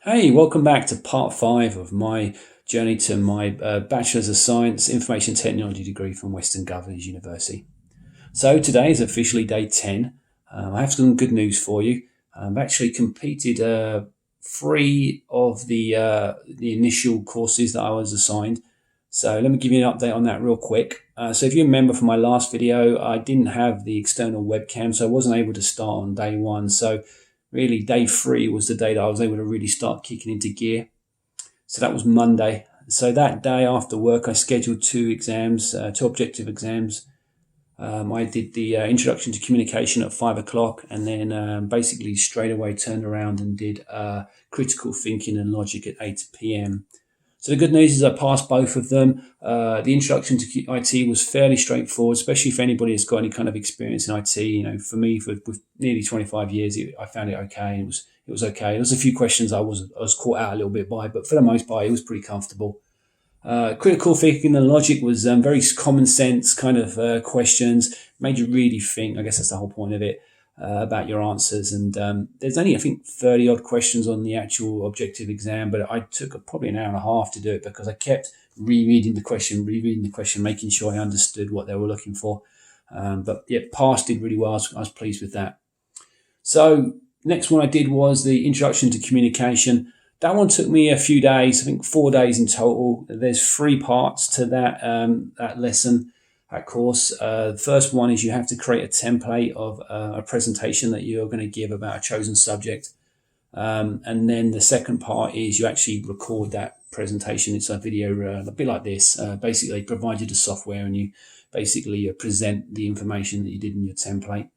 Hey, welcome back to part 5 of my journey to my Bachelor's of Science Information Technology degree from Western Governors University. So today is officially day 10. I have some good news for you. I've actually completed 3 of the initial courses that I was assigned. So let me give you an update on that real quick. So if you remember from my last video, I didn't have the external webcam, so I wasn't able to start on day 1. So really day 3 was the day that I was able to really start kicking into gear. So that was Monday. So that day after work, I scheduled 2 exams, 2 objective exams. I did the introduction to communication at 5 o'clock, and then basically straight away turned around and did critical thinking and logic at 8 p.m. So the good news is I passed both of them. The introduction to IT was fairly straightforward, especially if anybody has got any kind of experience in IT. You know, for me, with nearly 25 years, I found it okay. It was okay. There was a few questions I was caught out a little bit by, but for the most part, it was pretty comfortable. Critical thinking and logic was very common sense kind of questions, made you really think. I guess that's the whole point of it. About your answers, and there's only I think 30 odd questions on the actual objective exam, but I took probably an hour and a half to do it because I kept rereading the question, making sure I understood what they were looking for. But yeah, passed, did really well. I was pleased with that. So next one I did was the introduction to communication. That one took me a few days, I think 4 days in total. There's 3 parts to that lesson. That course. The first one is you have to create a template of a presentation that you're going to give about a chosen subject. And then the second part is you actually record that presentation. It's a video a bit like this. Basically, they provide you the software and you basically present the information that you did in your template.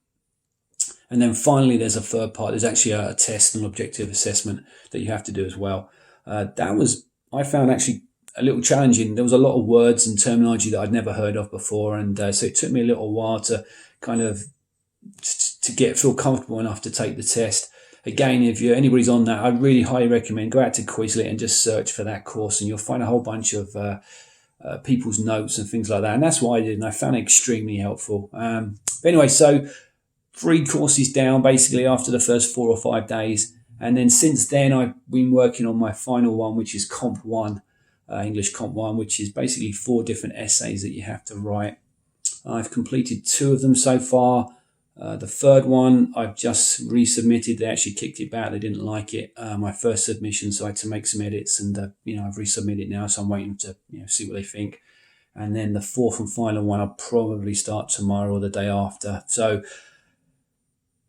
And then finally, there's a third part. There's actually a test and objective assessment that you have to do as well. I found actually a little challenging. There was a lot of words and terminology that I'd never heard of before, and so it took me a little while to kind of feel comfortable enough to take the test. Again, if anybody's on that, I really highly recommend go out to Quizlet and just search for that course, and you'll find a whole bunch of people's notes and things like that. And that's what I did, and I found it extremely helpful. But anyway, so 3 courses down basically after the first 4 or 5 days, and then since then I've been working on my final one, which is Comp 1. English Comp 1, which is basically 4 different essays that you have to write. I've completed 2 of them so far. The third one I've just resubmitted. They actually kicked it back. They didn't like it. My first submission, so I had to make some edits, and I've resubmitted now, so I'm waiting to see what they think. And then the 4th and final one I'll probably start tomorrow or the day after. So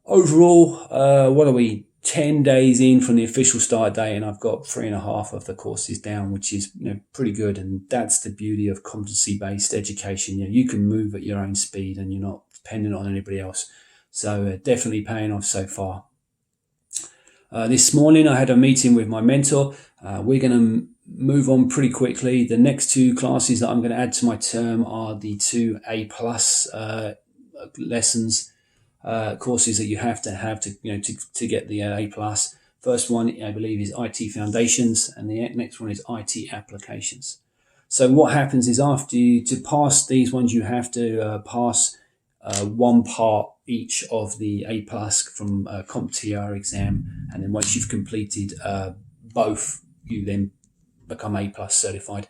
overall, what are we? 10 days in from the official start date, and I've got 3.5 of the courses down, which is pretty good. And that's the beauty of competency-based education. You can move at your own speed, and you're not dependent on anybody else. So definitely paying off so far. This morning I had a meeting with my mentor. We're going to move on pretty quickly. The next 2 classes that I'm going to add to my term are the 2 A+ lessons. Courses that you have to get the A+. First one, I believe, is IT Foundations, and the next one is IT Applications. So what happens is to pass these ones, you have to pass 1 part each of the A+ from CompTIA exam, and then once you've completed both, you then become A+ certified.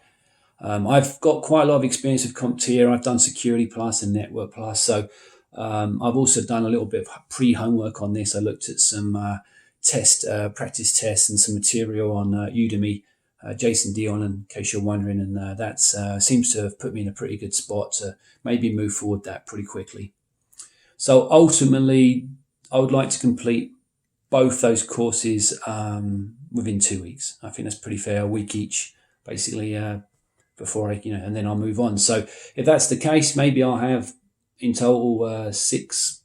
I've got quite a lot of experience with CompTIA. I've done Security Plus and Network Plus, so I've also done a little bit of pre-homework on this. I looked at some practice tests and some material on Udemy, Jason Dion, in case you're wondering, and that seems to have put me in a pretty good spot to maybe move forward that pretty quickly. So ultimately, I would like to complete both those courses within 2 weeks. I think that's pretty fair, a week each, basically, before and then I'll move on. So if that's the case, maybe I'll have in total 6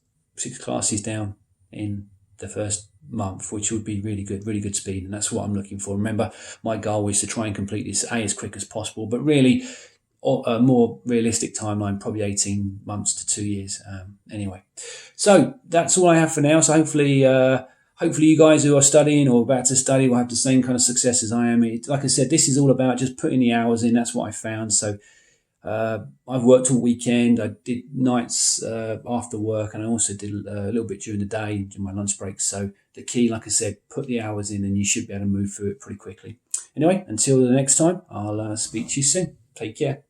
classes down in the first month, which would be really good speed, and that's what I'm looking for. Remember, my goal is to try and complete this as quick as possible, but really a more realistic timeline, probably 18 months to 2 years. Anyway, so that's all I have for now. So hopefully you guys who are studying or about to study will have the same kind of success as I am. Like I said, this is all about just putting the hours in. That's what I found. So I've worked all weekend. I did nights after work, and I also did a little bit during the day, during my lunch breaks. So the key, like I said, put the hours in and you should be able to move through it pretty quickly. Anyway, until the next time, I'll speak to you soon. Take care.